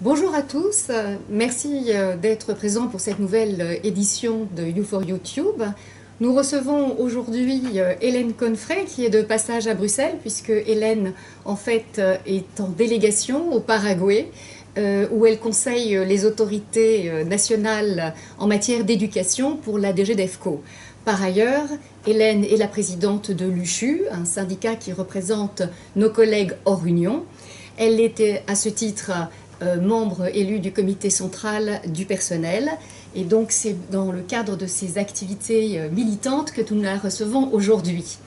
Bonjour à tous, merci d'être présents pour cette nouvelle édition de You4YouTube. Nous recevons aujourd'hui Hélène Confrey qui est de passage à Bruxelles puisque Hélène en fait est en délégation au Paraguay où elle conseille les autorités nationales en matière d'éducation pour la DGDEFCO. Par ailleurs, Hélène est la présidente de l'UCHU, un syndicat qui représente nos collègues hors Union. Elle était à ce titre membre élu du comité central du personnel. Et donc c'est dans le cadre de ces activités militantes que nous la recevons aujourd'hui.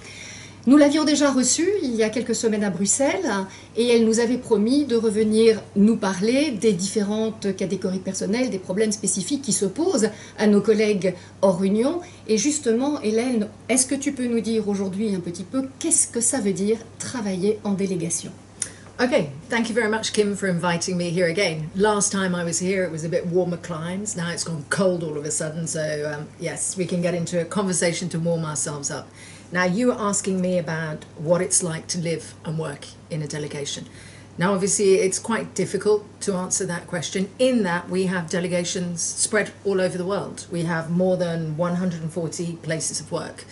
Nous l'avions déjà reçue il y a quelques semaines à Bruxelles et elle nous avait promis de revenir nous parler des différentes catégories personnelles, des problèmes spécifiques qui se posent à nos collègues hors Union. Et justement, Hélène, est-ce que tu peux nous dire aujourd'hui un petit peu qu'est-ce que ça veut dire travailler en délégation? Okay, thank you very much, Kim, for inviting me here again. Last time I was here, it was a bit warmer climes. Now it's gone cold all of a sudden. So, yes, we can get into a conversation to warm ourselves up. Now, you were asking me about what it's like to live and work in a delegation. Now, obviously, it's quite difficult to answer that question in that we have delegations spread all over the world. We have more than 140 places of work.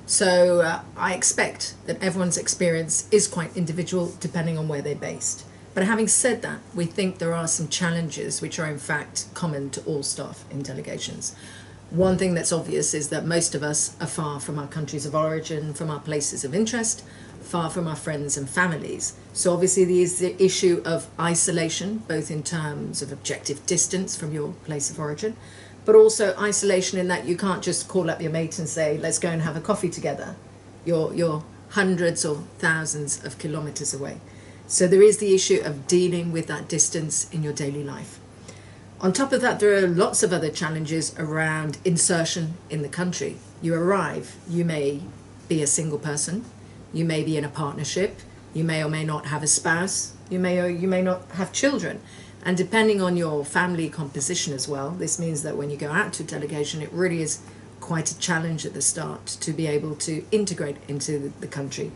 So I expect that everyone's experience is quite individual depending on where they're based. But having said that, we think there are some challenges which are in fact common to all staff in delegations. One thing that's obvious is that most of us are far from our countries of origin, from our places of interest, far from our friends and families. So obviously there's the issue of isolation, both in terms of objective distance from your place of origin, but also isolation in that you can't just call up your mate and say, let's go and have a coffee together. You're hundreds or thousands of kilometres away. So there is the issue of dealing with that distance in your daily life. On top of that, there are lots of other challenges around insertion in the country. You arrive, you may be a single person, you may be in a partnership, you may or may not have a spouse, you may or you may not have children. And depending on your family composition as well, this means that when you go out to a delegation, it really is quite a challenge at the start to be able to integrate into the country.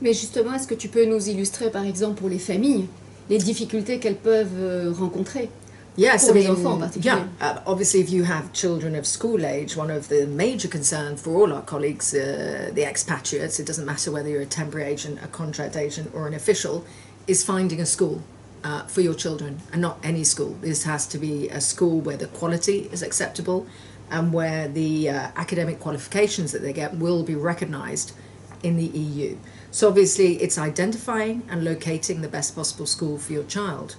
Mais justement, est-ce que tu peux nous illustrer, par exemple, pour les familles, les difficultés qu'elles peuvent rencontrer? Yes, pour les enfants en particulier. Yeah, obviously if you have children of school age, one of the major concerns for all our colleagues, the expatriates, it doesn't matter whether you're a temporary agent, a contract agent or an official, is finding a school. For your children, and not any school. This has to be a school where the quality is acceptable and where the academic qualifications that they get will be recognised in the EU. So obviously it's identifying and locating the best possible school for your child.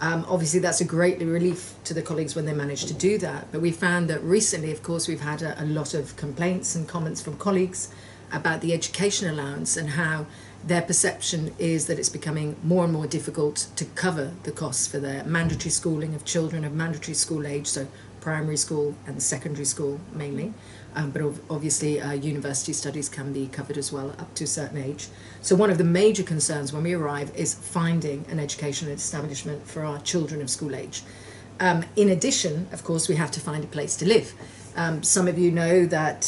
Obviously that's a great relief to the colleagues when they manage to do that, but we found that recently, of course, we've had a lot of complaints and comments from colleagues about the education allowance and how their perception is that it's becoming more and more difficult to cover the costs for their mandatory schooling of children of mandatory school age, so primary school and secondary school mainly, but obviously university studies can be covered as well up to a certain age. So one of the major concerns when we arrive is finding an educational establishment for our children of school age. In addition, of course, we have to find a place to live. Some of you know that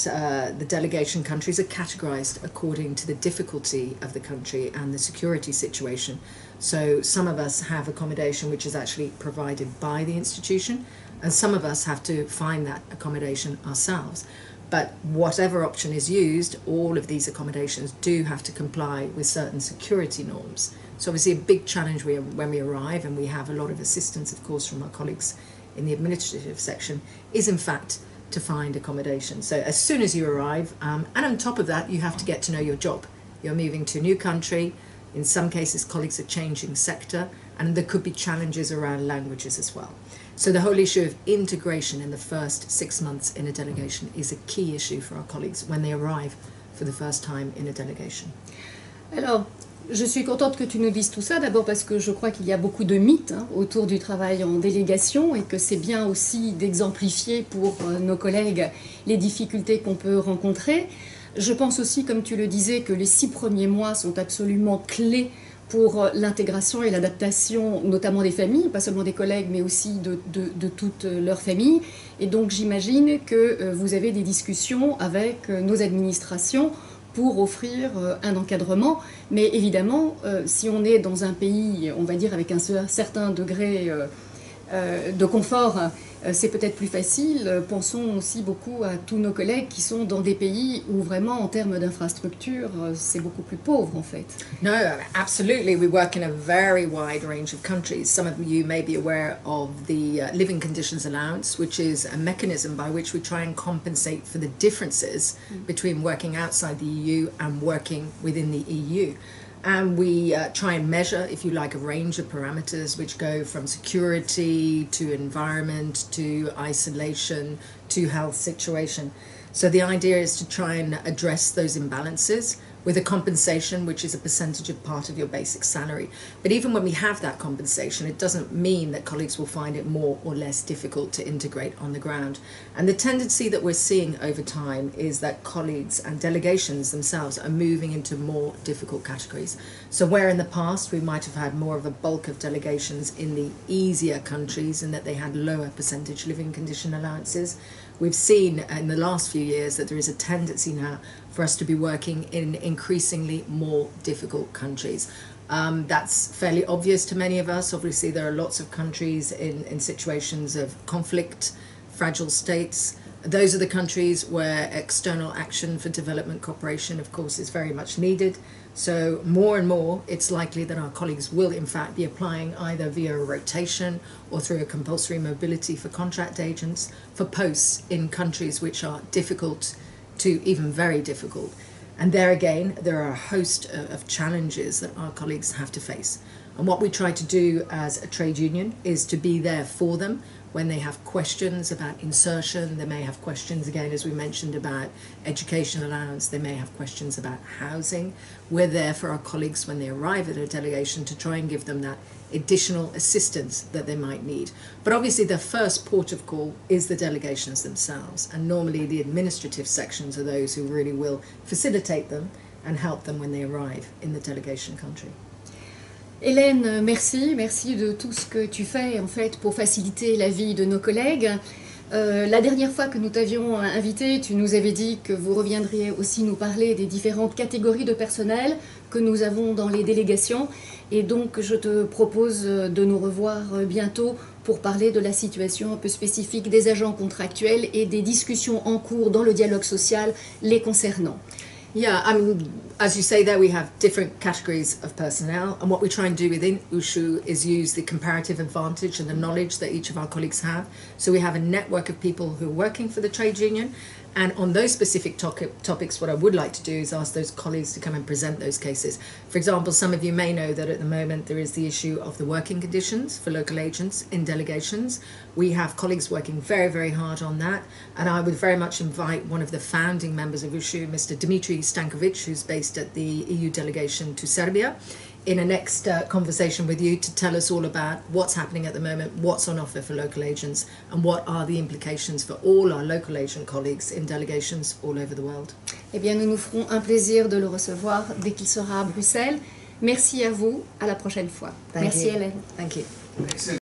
the delegation countries are categorised according to the difficulty of the country and the security situation. So some of us have accommodation which is actually provided by the institution, and some of us have to find that accommodation ourselves. But whatever option is used, all of these accommodations do have to comply with certain security norms. So obviously a big challenge when we arrive, and we have a lot of assistance, of course, from our colleagues in the administrative section, is in fact to find accommodation. So as soon as you arrive, and on top of that, you have to get to know your job. You're moving to a new country. In some cases, colleagues are changing sector, and there could be challenges around languages as well. So the whole issue of integration in the first 6 months in a delegation is a key issue for our colleagues when they arrive for the first time in a delegation. Alors, je suis contente que tu nous dises tout ça, d'abord parce que je crois qu'il y a beaucoup de mythes autour du travail en délégation et que c'est bien aussi d'exemplifier pour nos collègues les difficultés qu'on peut rencontrer. Je pense aussi, comme tu le disais, que les 6 premiers mois sont absolument clés pour l'intégration et l'adaptation, notamment des familles, pas seulement des collègues, mais aussi de toute leur famille. Et donc j'imagine que vous avez des discussions avec nos administrations pour offrir un encadrement. Mais évidemment, si on est dans un pays, on va dire, avec un certain degré de confort, c'est peut-être plus facile. Pensons aussi beaucoup à tous nos collègues qui sont dans des pays où vraiment en termes d'infrastructure c'est beaucoup plus pauvre en fait. No, absolutely. We work in a very wide range of countries. Some of you may be aware of the Living Conditions Allowance, which is a mechanism by which we try and compensate for the differences between working outside the EU and working within the EU. And we try and measure, if you like, a range of parameters which go from security to environment to isolation to health situation. So the idea is to try and address those imbalances with a compensation which is a percentage of part of your basic salary. But even when we have that compensation, it doesn't mean that colleagues will find it more or less difficult to integrate on the ground. And the tendency that we're seeing over time is that colleagues and delegations themselves are moving into more difficult categories. So where in the past we might have had more of a bulk of delegations in the easier countries and that they had lower percentage living condition allowances, we've seen in the last few years that there is a tendency now for us to be working in increasingly more difficult countries. That's fairly obvious to many of us. Obviously, there are lots of countries in situations of conflict, fragile states. Those are the countries where external action for development cooperation, of course, is very much needed. So more and more, it's likely that our colleagues will, in fact, be applying either via a rotation or through a compulsory mobility for contract agents for posts in countries which are difficult to even very difficult. And there again, there are a host of challenges that our colleagues have to face. And what we try to do as a trade union is to be there for them when they have questions about insertion. They may have questions, again, as we mentioned, about education allowance. They may have questions about housing. We're there for our colleagues when they arrive at a delegation to try and give them that additional assistance that they might need. But obviously the first port of call is the delegations themselves, and normally the administrative sections are those who really will facilitate them and help them when they arrive in the delegation country. Hélène, merci de tout ce que tu fais en fait pour faciliter la vie de nos collègues. La dernière fois que nous t'avions invité, tu nous avais dit que vous reviendriez aussi nous parler des différentes catégories de personnel que nous avons dans les délégations. Et donc je te propose de nous revoir bientôt pour parler de la situation un peu spécifique des agents contractuels et des discussions en cours dans le dialogue social les concernant. Yeah, I mean, as you say there, we have different categories of personnel, and what we try and do within USHU is use the comparative advantage and the knowledge that each of our colleagues have. So we have a network of people who are working for the trade union, and on those specific topics, what I would like to do is ask those colleagues to come and present those cases. For example, some of you may know that at the moment there is the issue of the working conditions for local agents in delegations. We have colleagues working very, very hard on that, and I would very much invite one of the founding members of USHU, Mr. Dimitri Stankovic, who's based at the EU delegation to Serbia, in a next conversation with you to tell us all about what's happening at the moment, what's on offer for local agents, and what are the implications for all our local agent colleagues in delegations all over the world. Eh bien, nous nous ferons un plaisir de le recevoir dès qu'il sera à Bruxelles. Merci à vous, à la prochaine fois. Merci Hélène. Thank you.